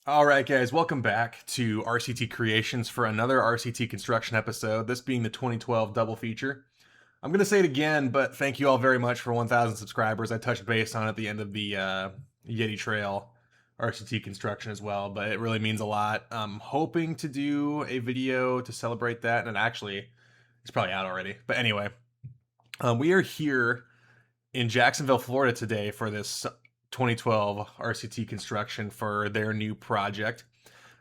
All right, guys, welcome back to RCT Creations for another RCT construction episode, this being the 2012 double feature. I'm going to say it again, but thank you all very much for 1,000 subscribers. I touched base on at the end of the Yeti Trail RCT construction as well, but it really means a lot. I'm hoping to do a video to celebrate that, and actually, it's probably out already. But anyway, we are here in Jacksonville, Florida today for this 2012 RCT construction for their new project.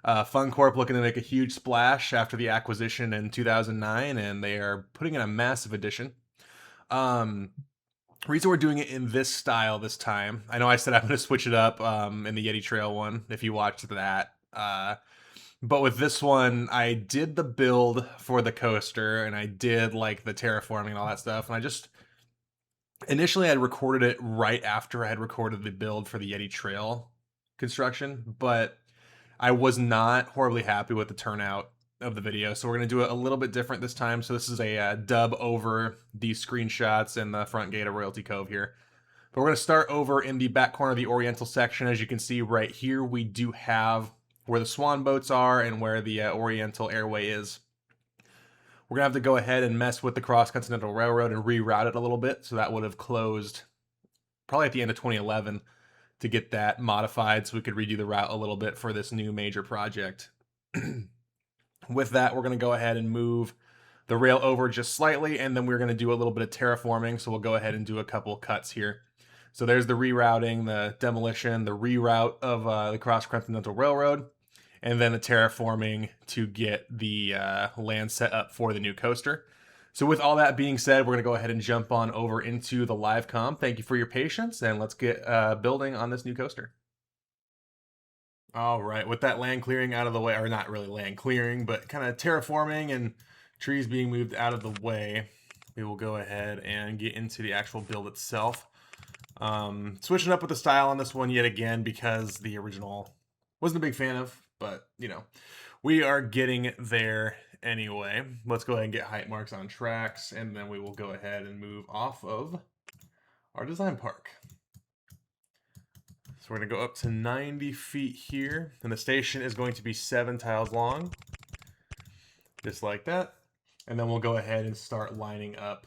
FunCorp looking to make a huge splash after the acquisition in 2009, and they are putting in a massive addition. Reason we're doing it in this style this time, I know I said I'm going to switch it up in the Yeti Trail one, if you watched that. But with this one, I did the build for the coaster, and I did like the terraforming and all that stuff, and I just... Initially, I had recorded it right after I had recorded the build for the Yeti Trail construction, but I was not horribly happy with the turnout of the video, so we're going to do it a little bit different this time. So this is a dub over these screenshots and the front gate of Royalty Cove here. But we're going to start over in the back corner of the Oriental section. As you can see right here, we do have where the swan boats are and where the Oriental airway is. We're going to have to go ahead and mess with the Cross-Continental Railroad and reroute it a little bit. So that would have closed probably at the end of 2011 to get that modified so we could redo the route a little bit for this new major project. With that, we're going to go ahead and move the rail over just slightly, and then we're going to do a little bit of terraforming. So we'll go ahead and do a couple cuts here. So there's the rerouting, the demolition, the reroute of the Cross-Continental Railroad, and then the terraforming to get the land set up for the new coaster. So with all that being said, we're going to go ahead and jump on over into the live comm. Thank you for your patience, and let's get building on this new coaster. All right, with that land clearing out of the way, or not really land clearing, but kind of terraforming and trees being moved out of the way, we will go ahead and get into the actual build itself. Switching up with the style on this one yet again because the original wasn't a big fan of. But, you know, we are getting there anyway. Let's go ahead and get height marks on tracks, and then we will go ahead and move off of our design park. So we're going to go up to 90 feet here, and the station is going to be 7 tiles long, just like that. And then we'll go ahead and start lining up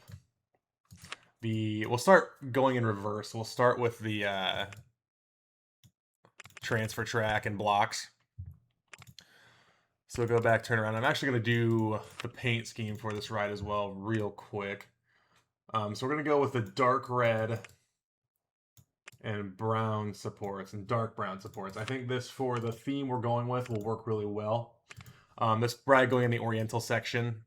we'll start going in reverse. We'll start with the transfer track and blocks. So go back, turn around. I'm actually going to do the paint scheme for this ride as well real quick. So we're going to go with the dark red and brown supports and dark brown supports. I think this, for the theme we're going with, will work really well. This ride going in the Oriental section.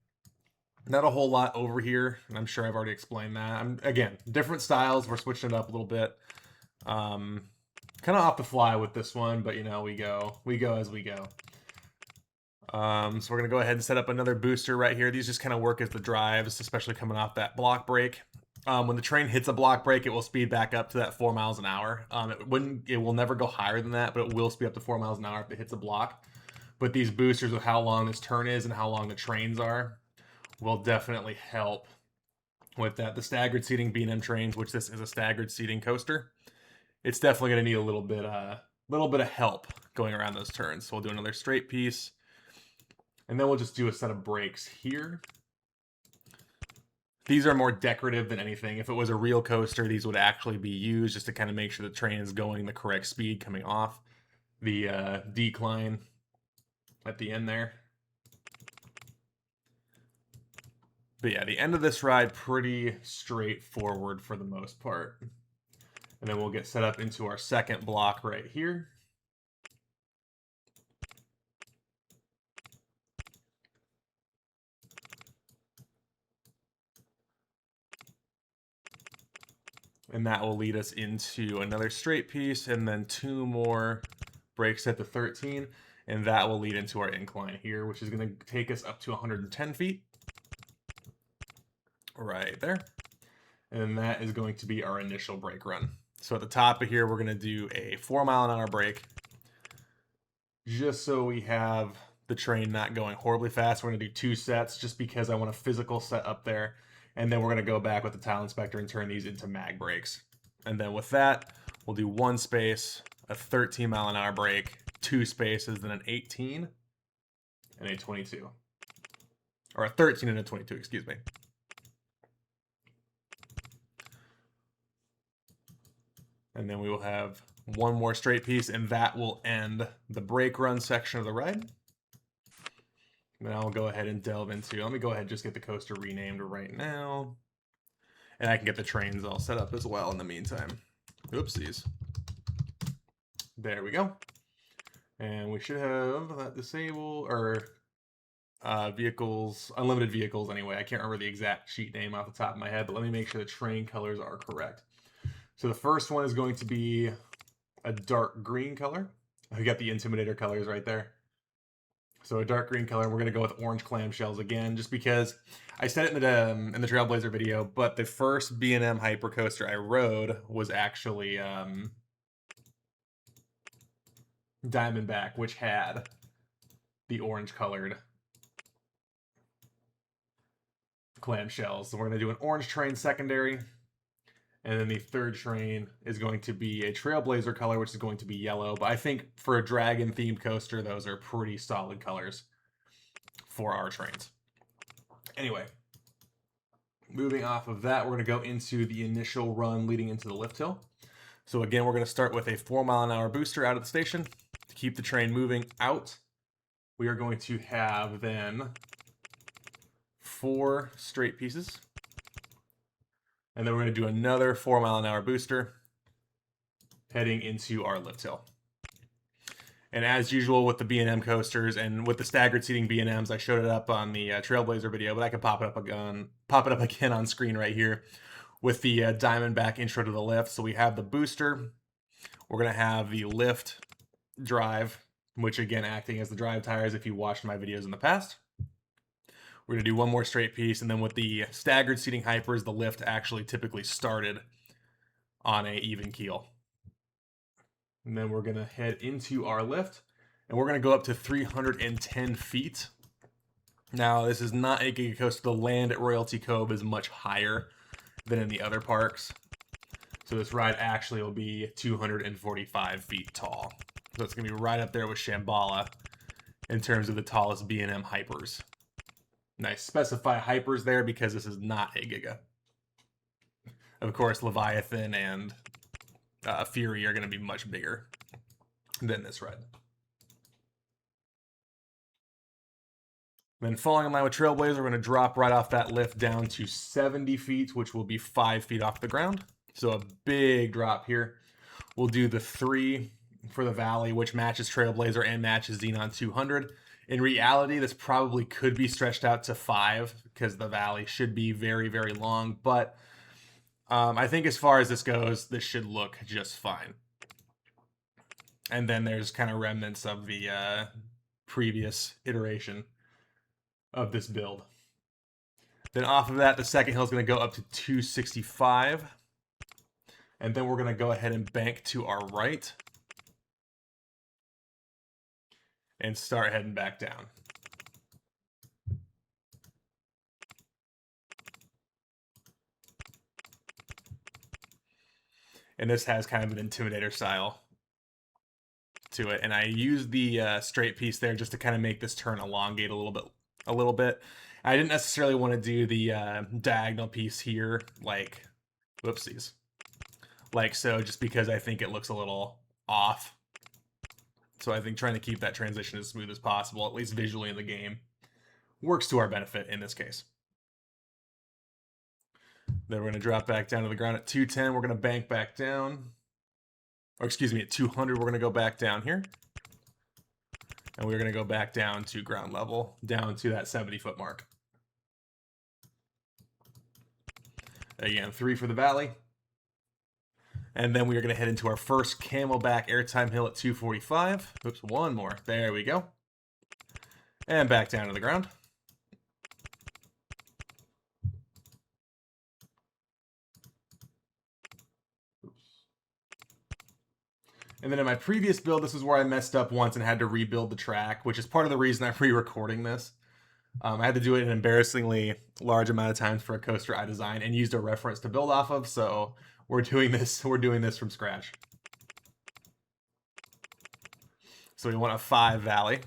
Not a whole lot over here, and I'm sure I've already explained that. Again, different styles. We're switching it up a little bit. Kind of off the fly with this one, but, you know, we go as we go. So we're going to go ahead and set up another booster right here. These just kind of work as the drives, especially coming off that block break. When the train hits a block break, it will speed back up to that 4 miles an hour. It will never go higher than that, but it will speed up to 4 miles an hour if it hits a block. But these boosters with how long this turn is and how long the trains are will definitely help with that. The staggered seating B&M trains, which this is a staggered seating coaster, it's definitely going to need a little bit of help going around those turns. So we'll do another straight piece. And then we'll just do a set of brakes here. These are more decorative than anything. If it was a real coaster, these would actually be used just to kind of make sure the train is going the correct speed coming off the decline at the end there. But yeah, the end of this ride, pretty straightforward for the most part. And then we'll get set up into our second block right here. And that will lead us into another straight piece and then 2 more brakes at the 13. And that will lead into our incline here, which is going to take us up to 110 feet. Right there. And that is going to be our initial brake run. So at the top of here, we're going to do a 4 mile an hour brake. Just so we have the train not going horribly fast. We're going to do 2 sets just because I want a physical set up there. And then we're going to go back with the tile inspector and turn these into mag brakes. And then with that, we'll do 1 space, a 13 mile an hour brake, 2 spaces, then an 18 and a 22. Or a 13 and a 22, excuse me. And then we will have one more straight piece, and that will end the brake run section of the ride. Then I'll go ahead and delve into, let me go ahead and just get the coaster renamed right now. And I can get the trains all set up as well in the meantime. Oopsies. There we go. And we should have that disable, or vehicles, unlimited vehicles anyway. I can't remember the exact sheet name off the top of my head, but let me make sure the train colors are correct. So the first one is going to be a dark green color. We got the Intimidator colors right there. So a dark green color, and we're going to go with orange clamshells again, just because I said it in the Trailblazer video, but the first B&M Hypercoaster I rode was actually Diamondback, which had the orange colored clamshells. So we're going to do an orange train secondary, and then the third train is going to be a Trailblazer color, which is going to be yellow. But I think for a dragon themed coaster, those are pretty solid colors for our trains. Anyway, moving off of that, we're going to go into the initial run leading into the lift hill. So again, we're going to start with a 4-mile-an-hour booster out of the station to keep the train moving out. We are going to have then 4 straight pieces. And then we're going to do another 4-mile-an-hour booster heading into our lift hill. And as usual with the B&M coasters and with the staggered seating B&Ms, I showed it up on the Trailblazer video, but I can pop it up again on screen right here with the Diamondback intro to the lift. So we have the booster. We're going to have the lift drive, which again acting as the drive tires if you watched my videos in the past. We're going to do one more straight piece, and then with the staggered seating hypers, the lift actually typically started on an even keel. And then we're going to head into our lift, and we're going to go up to 310 feet. Now, this is not a Giga Coaster. The land at Royalty Cove is much higher than in the other parks. So this ride actually will be 245 feet tall. So it's going to be right up there with Shambhala in terms of the tallest B&M hypers. And I specify hypers there because this is not a Giga. Of course, Leviathan and Fury are going to be much bigger than this ride. Then falling in line with Trailblazer, we're going to drop right off that lift down to 70 feet, which will be 5 feet off the ground. So a big drop here. We'll do the 3 for the Valley, which matches Trailblazer and matches Xenon 200. In reality, this probably could be stretched out to 5 because the Valley should be very, very long. But I think as far as this goes, this should look just fine. And then there's kind of remnants of the previous iteration of this build. Then off of that, the second hill is going to go up to 265. And then we're going to go ahead and bank to our right and start heading back down. And this has kind of an Intimidator style to it. And I used the straight piece there just to kind of make this turn elongate a little bit. I didn't necessarily want to do the diagonal piece here, like, whoopsies. Like so, just because I think it looks a little off. So I think trying to keep that transition as smooth as possible, at least visually in the game, works to our benefit in this case. Then we're going to drop back down to the ground at 210. We're going to bank back down. Or excuse me, at 200, we're going to go back down here. And we're going to go back down to ground level, down to that 70-foot mark. Again, 3 for the Valley. And then we are going to head into our first Camelback airtime hill at 245. Oops, one more. There we go. And back down to the ground. Oops. And then in my previous build, this is where I messed up once and had to rebuild the track, which is part of the reason I'm re-recording this. I had to do it an embarrassingly large amount of times for a coaster I designed and used a reference to build off of, so we're doing this from scratch. So we want a 5 valley.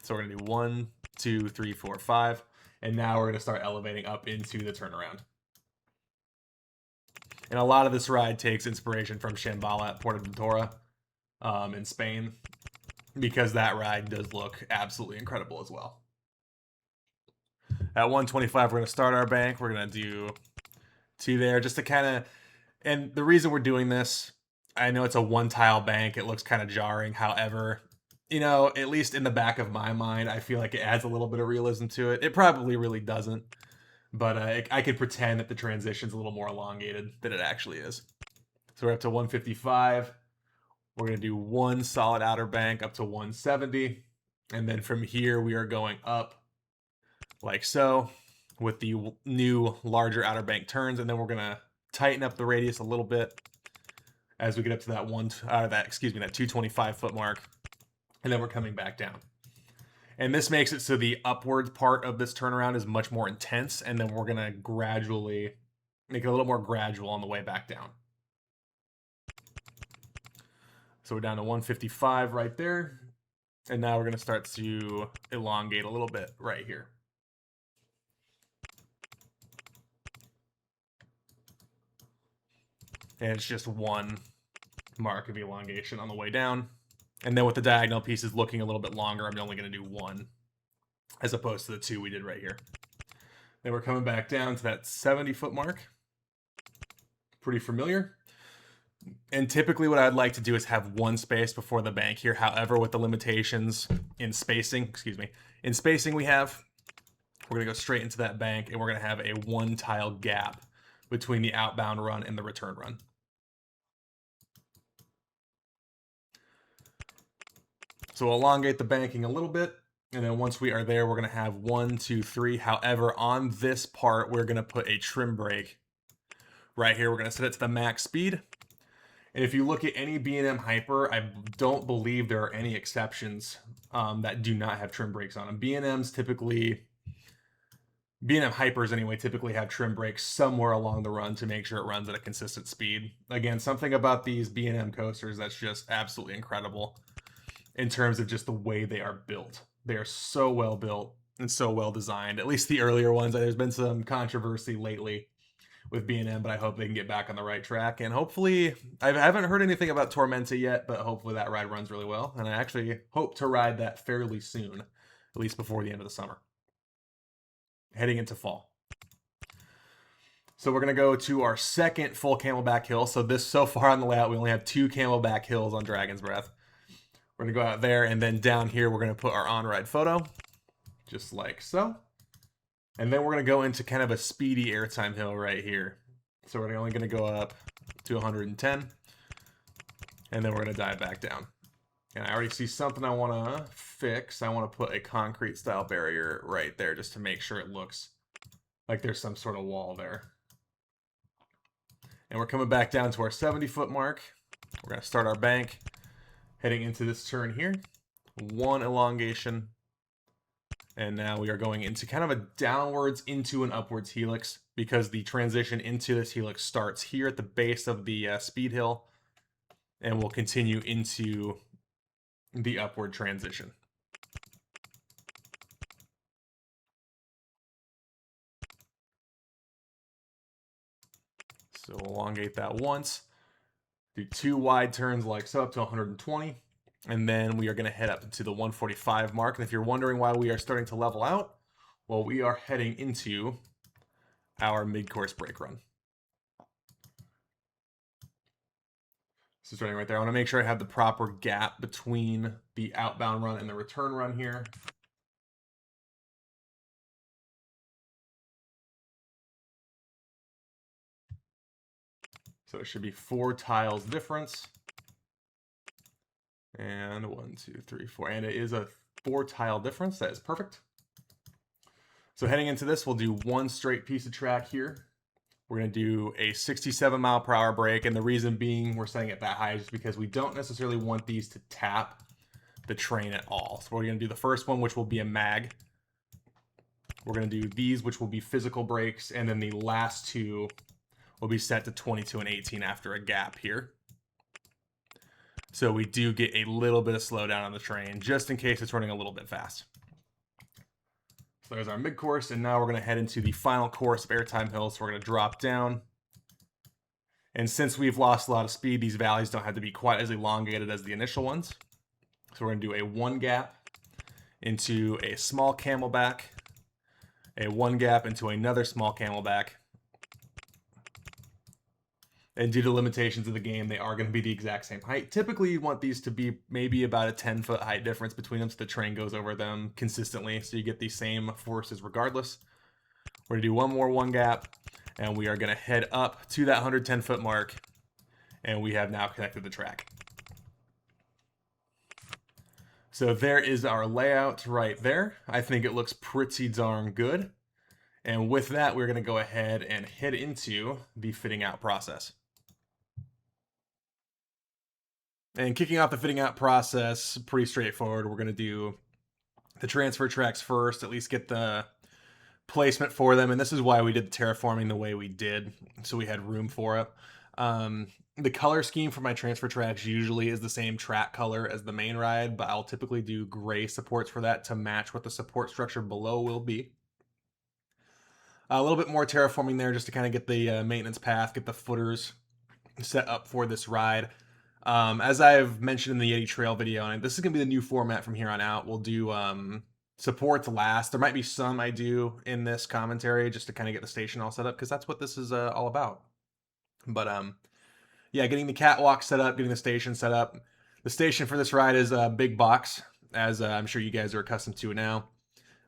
So we're going to do 1, 2, 3, 4, 5. And now we're going to start elevating up into the turnaround. And a lot of this ride takes inspiration from Shambhala at Portaventura in Spain, because that ride does look absolutely incredible as well. At 125, we're going to start our bank. We're going to do 2 there just to kind of... And the reason we're doing this, I know it's a one-tile bank. It looks kind of jarring. However, you know, at least in the back of my mind, I feel like it adds a little bit of realism to it. It probably really doesn't. But I could pretend that the transition's a little more elongated than it actually is. So we're up to 155. We're going to do 1 solid outer bank up to 170. And then from here, we are going up like so with the new larger outer bank turns. And then we're going to tighten up the radius a little bit as we get up to that 225 foot mark. And then we're coming back down. And this makes it so the upward part of this turnaround is much more intense, and then we're going to gradually make it a little more gradual on the way back down. So we're down to 155 right there, and now we're going to start to elongate a little bit right here. And it's just 1 mark of elongation on the way down. And then with the diagonal pieces looking a little bit longer, I'm only going to do 1 as opposed to the 2 we did right here. Then we're coming back down to that 70 foot mark. Pretty familiar. And typically what I'd like to do is have 1 space before the bank here. However, with the limitations in spacing, we have, we're going to go straight into that bank, and we're going to have a 1 tile gap between the outbound run and the return run. So we'll elongate the banking a little bit, and then once we are there, we're going to have 1, 2, 3. However, on this part, we're going to put a trim brake right here. We're going to set it to the max speed. And if you look at any B&M Hyper, I don't believe there are any exceptions that do not have trim brakes on them. B&M Hypers anyway, typically have trim brakes somewhere along the run to make sure it runs at a consistent speed. Again, something about these B&M coasters that's just absolutely incredible in terms of just the way they are built. They are so well built and so well designed, at least the earlier ones. There's been some controversy lately with B&M, but I hope they can get back on the right track. And hopefully, I haven't heard anything about Tormenta yet, but hopefully that ride runs really well. And I actually hope to ride that fairly soon, at least before the end of the summer, heading into fall. So we're going to go to our second full camelback hill. So far on the layout, we only have 2 camelback hills on Dragon's Breath. We're going to go out there, and then down here, we're going to put our on-ride photo, just like so. And then we're going to go into kind of a speedy airtime hill right here. So we're only going to go up to 110, and then we're going to dive back down. And I already see something I want to fix. I want to put a concrete style barrier right there just to make sure it looks like there's some sort of wall there. And we're coming back down to our 70 foot mark. We're going to start our bank. Heading into this turn here, 1 elongation, and now we are going into kind of a downwards into an upwards helix, because the transition into this helix starts here at the base of the speed hill and will continue into the upward transition. So elongate that once. Do 2 wide turns like so up to 120. And then we are going to head up to the 145 mark. And if you're wondering why we are starting to level out, well, we are heading into our mid-course brake run. So starting right there, I want to make sure I have the proper gap between the outbound run and the return run here. So it should be 4 tiles difference. And 1, 2, 3, 4. And it is a 4 tile difference. That is perfect. So heading into this, we'll do 1 straight piece of track here. We're going to do a 67 mile per hour brake. And the reason being we're setting it that high is just because we don't necessarily want these to tap the train at all. So we're going to do the first one, which will be a mag. We're going to do these, which will be physical brakes. And then the last 2 will be set to 22 and 18 after a gap here. So we do get a little bit of slowdown on the train, just in case it's running a little bit fast. So there's our mid-course, and now we're going to head into the final course of Airtime Hills. So we're going to drop down. And since we've lost a lot of speed, these valleys don't have to be quite as elongated as the initial ones. So we're going to do a 1 gap into a small camelback, a 1 gap into another small camelback. And due to limitations of the game, they are going to be the exact same height. Typically, you want these to be maybe about a 10-foot height difference between them so the train goes over them consistently, so you get the same forces regardless. We're going to do one more 1 gap, and we are going to head up to that 110-foot mark, and we have now connected the track. So there is our layout right there. I think it looks pretty darn good. And with that, we're going to go ahead and head into the fitting out process. And kicking off the fitting out process, pretty straightforward. We're going to do the transfer tracks first, at least get the placement for them. And this is why we did the terraforming the way we did, so we had room for it. The color scheme for my transfer tracks usually is the same track color as the main ride, but I'll typically do gray supports for that to match what the support structure below will be. A little bit more terraforming there just to kind of get the maintenance path, get the footers set up for this ride. As I've mentioned in the Yeti Trail video, and this is going to be the new format from here on out, we'll do supports last. There might be some I do in this commentary just to kind of get the station all set up, because that's what this is all about. But yeah, getting the catwalk set up, getting the station set up. The station for this ride is a big box, as I'm sure you guys are accustomed to now.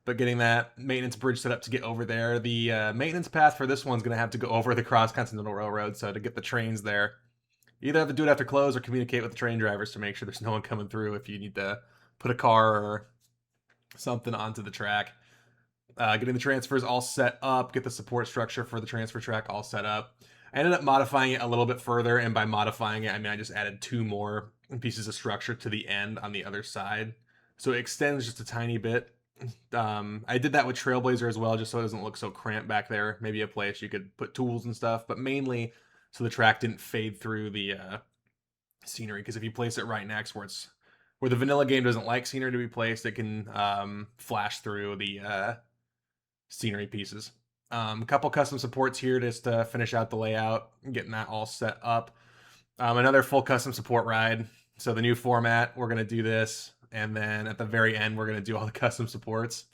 But getting that maintenance bridge set up to get over there. The maintenance path for this one's going to have to go over the Cross-Continental Railroad, so to get the trains there, you either have to do it after close or communicate with the train drivers to make sure there's no one coming through if you need to put a car or something onto the track. Getting the transfers all set up, get the support structure for the transfer track all set up. I ended up modifying it a little bit further, and by modifying it, I mean I just added 2 more pieces of structure to the end on the other side. So it extends just a tiny bit. I did that with Trailblazer as well, just so it doesn't look so cramped back there. Maybe a place you could put tools and stuff, but mainly so the track didn't fade through the scenery, because if you place it right next where the vanilla game doesn't like scenery to be placed, it can flash through the scenery pieces. A couple custom supports here just to finish out the layout, getting that all set up. Another full custom support ride. So the new format, we're going to do this, and then at the very end, we're going to do all the custom supports.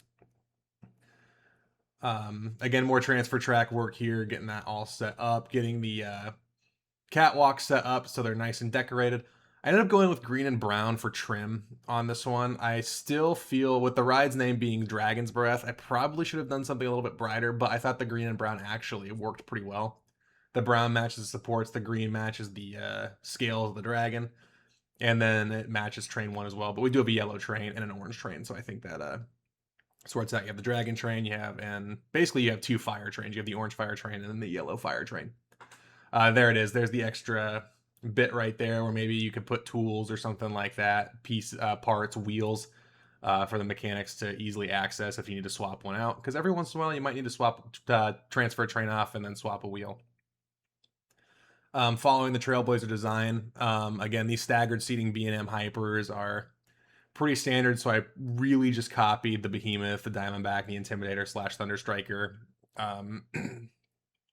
Again, more transfer track work here, getting that all set up, getting the catwalk set up so they're nice and decorated. I ended up going with green and brown for trim on this one. I still feel, with the ride's name being Dragon's Breath, I probably should have done something a little bit brighter, but I thought the green and brown actually worked pretty well. The brown matches the supports, the green matches the scale of the dragon, and then it matches train 1 as well. But we do have a yellow train and an orange train, so I think that sorts out. You have the dragon train, and basically you have 2 fire trains. You have the orange fire train and then the yellow fire train. There it is. There's the extra bit right there where maybe you could put tools or something like that, parts, wheels, for the mechanics to easily access if you need to swap one out. Because every once in a while you might need to transfer a train off and then swap a wheel. Following the Trailblazer design, again, these staggered seating B&M Hypers are pretty standard, so I really just copied the Behemoth, the Diamondback, the Intimidator / Thunderstriker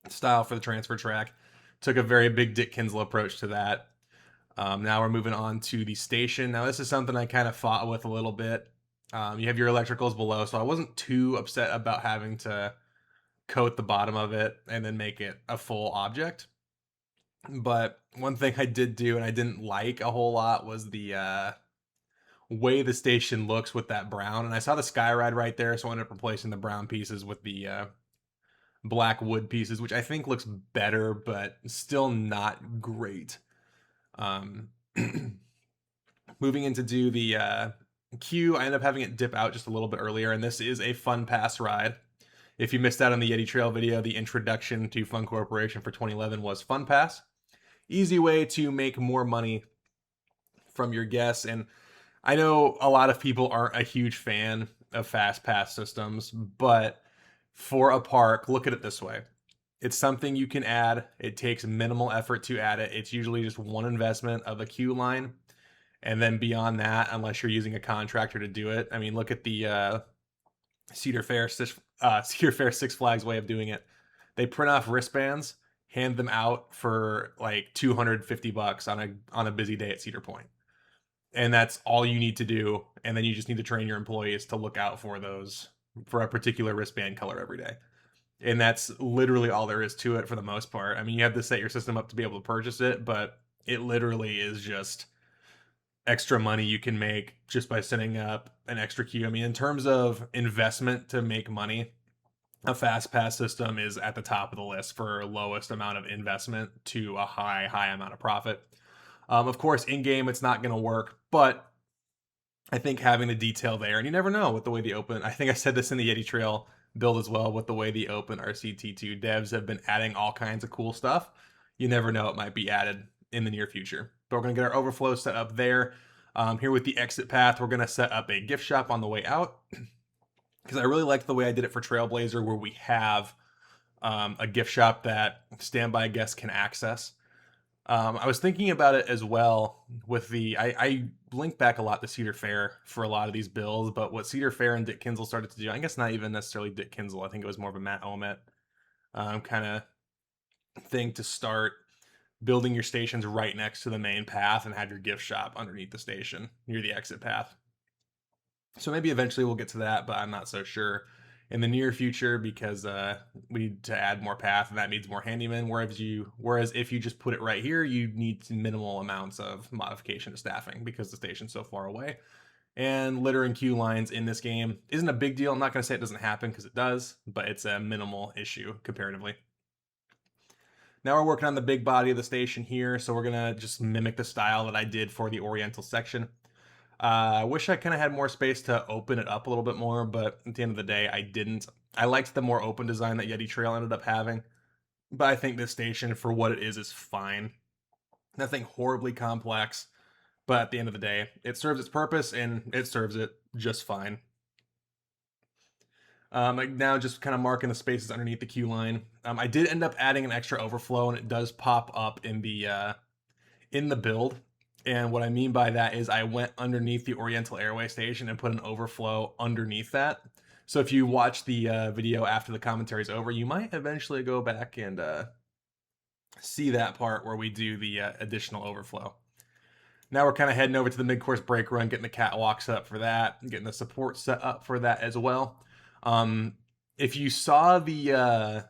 style for the transfer track. Took a very big Dick Kinslow approach to that. Now we're moving on to the station. Now this is something I kind of fought with a little bit. You have your electricals below, so I wasn't too upset about having to coat the bottom of it and then make it a full object. But one thing I did do and I didn't like a whole lot was the way the station looks with that brown. And I saw the Skyride right there, so I ended up replacing the brown pieces with the black wood pieces, which I think looks better, but still not great. Moving in to do the queue, I ended up having it dip out just a little bit earlier, and this is a Fun Pass ride. If you missed out on the Yeti Trail video, the introduction to Fun Corporation for 2011 was Fun Pass. Easy way to make more money from your guests, and I know a lot of people aren't a huge fan of Fast Pass systems, but for a park, look at it this way. It's something you can add. It takes minimal effort to add it. It's usually just one investment of a queue line. And then beyond that, unless you're using a contractor to do it, I mean, look at the Cedar Fair, Cedar Fair Six Flags way of doing it. They print off wristbands, hand them out for like $250 on a busy day at Cedar Point, and that's all you need to do. And then you just need to train your employees to look out for those for a particular wristband color every day. And that's literally all there is to it for the most part. I mean, you have to set your system up to be able to purchase it, but it literally is just extra money you can make just by setting up an extra queue. I mean, in terms of investment to make money, a fast pass system is at the top of the list for lowest amount of investment to a high amount of profit. Of course, in game it's not going to work, but I think having the detail there, and you never know with the way the open. I think I said this in the Yeti Trail build as well. With the way the open RCT2 devs have been adding all kinds of cool stuff, you never know it might be added in the near future. But we're going to get our overflow set up there. Here with the exit path, we're going to set up a gift shop on the way out because I really liked the way I did it for Trailblazer, where we have a gift shop that standby guests can access. I was thinking about it as well with I link back a lot to Cedar Fair for a lot of these builds, but what Cedar Fair and Dick Kinzel started to do, I guess not even necessarily Dick Kinzel, I think it was more of a Matt Omet kind of thing to start building your stations right next to the main path and have your gift shop underneath the station near the exit path. So maybe eventually we'll get to that, but I'm not so sure in the near future because we need to add more path and that needs more handyman. Whereas if you just put it right here, you need minimal amounts of modification to staffing because the station's so far away. And littering queue lines in this game isn't a big deal. I'm not going to say it doesn't happen because it does, but it's a minimal issue comparatively. Now we're working on the big body of the station here, so we're going to just mimic the style that I did for the Oriental section. I wish I kind of had more space to open it up a little bit more, but at the end of the day, I didn't. I liked the more open design that Yeti Trail ended up having, but I think this station, for what it is fine. Nothing horribly complex, but at the end of the day, it serves its purpose, and it serves it just fine. Like now just kind of marking the spaces underneath the queue line. I did end up adding an extra overflow, and it does pop up in the build. And what I mean by that is I went underneath the Oriental Airway station and put an overflow underneath that. So if you watch the video after the commentary is over, you might eventually go back and see that part where we do the additional overflow. Now we're kind of heading over to the mid-course brake run, getting the catwalk set up for that, getting the support set up for that as well. If you saw the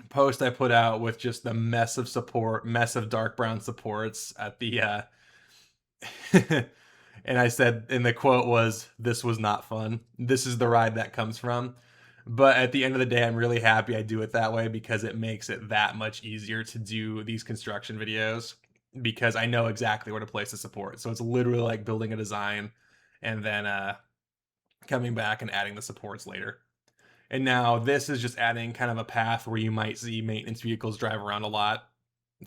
post I put out with just the mess of dark brown supports at the and I said, and the quote was, "This was not fun. This is the ride that comes from." But at the end of the day, I'm really happy I do it that way because it makes it that much easier to do these construction videos because I know exactly where to place the support. So it's literally like building a design and then coming back and adding the supports later. And now this is just adding kind of a path where you might see maintenance vehicles drive around a lot.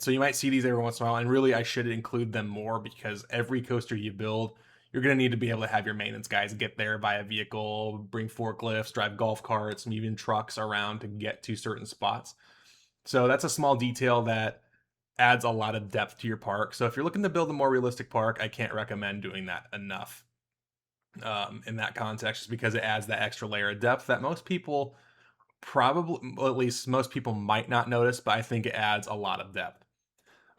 So you might see these every once in a while, and really I should include them more because every coaster you build, you're going to need to be able to have your maintenance guys get there by a vehicle, bring forklifts, drive golf carts, and even trucks around to get to certain spots. So that's a small detail that adds a lot of depth to your park. So if you're looking to build a more realistic park, I can't recommend doing that enough in that context, just because it adds that extra layer of depth that most people probably, well, at least most people might not notice, but I think it adds a lot of depth.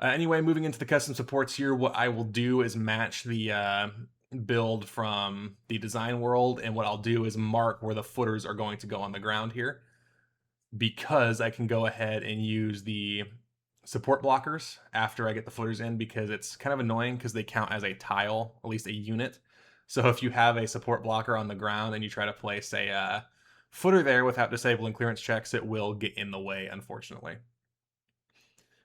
Anyway, moving into the custom supports here, what I will do is match the build from the design world, and what I'll do is mark where the footers are going to go on the ground here, because I can go ahead and use the support blockers after I get the footers in, because it's kind of annoying because they count as a tile, at least a unit. So if you have a support blocker on the ground and you try to place a footer there without disabling clearance checks, it will get in the way, unfortunately.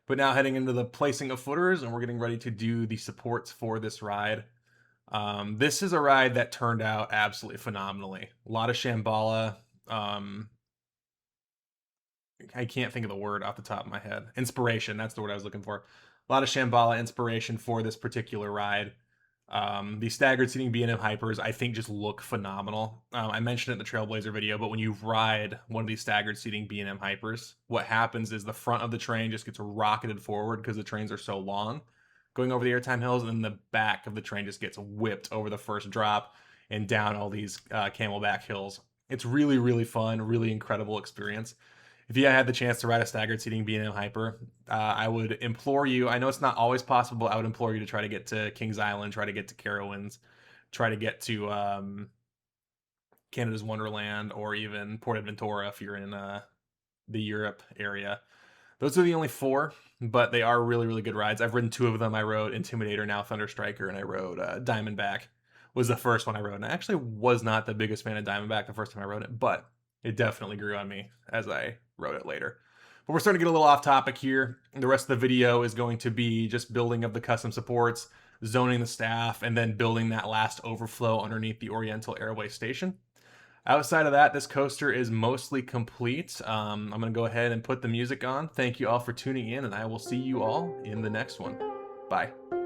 But now heading into the placing of footers, and we're getting ready to do the supports for this ride. This is a ride that turned out absolutely phenomenally. A lot of Shambhala. I can't think of the word off the top of my head. Inspiration, that's the word I was looking for. A lot of Shambhala inspiration for this particular ride. The staggered seating B&M Hypers, I think, just look phenomenal. I mentioned it in the Trailblazer video, but when you ride one of these staggered seating B&M Hypers, what happens is the front of the train just gets rocketed forward because the trains are so long. going over the airtime hills, and then the back of the train just gets whipped over the first drop and down all these camelback hills. It's really, really fun, really incredible experience. If you had the chance to ride a staggered seating B&M Hyper, I would implore you. I know it's not always possible. I would implore you to try to get to Kings Island, try to get to Carowinds, try to get to Canada's Wonderland, or even Port Aventura if you're in the Europe area. Those are the only 4, but they are really, really good rides. I've ridden 2 of them. I rode Intimidator, now Thunderstriker, and I rode Diamondback was the first one I rode. And I actually was not the biggest fan of Diamondback the first time I rode it, but it definitely grew on me as I rode it later. But we're starting to get a little off topic here. The rest of the video is going to be just building of the custom supports, zoning the staff, and then building that last overflow underneath the Oriental Airway station. Outside of that, this coaster is mostly complete. I'm going to go ahead and put the music on. Thank you all for tuning in, and I will see you all in the next one. Bye.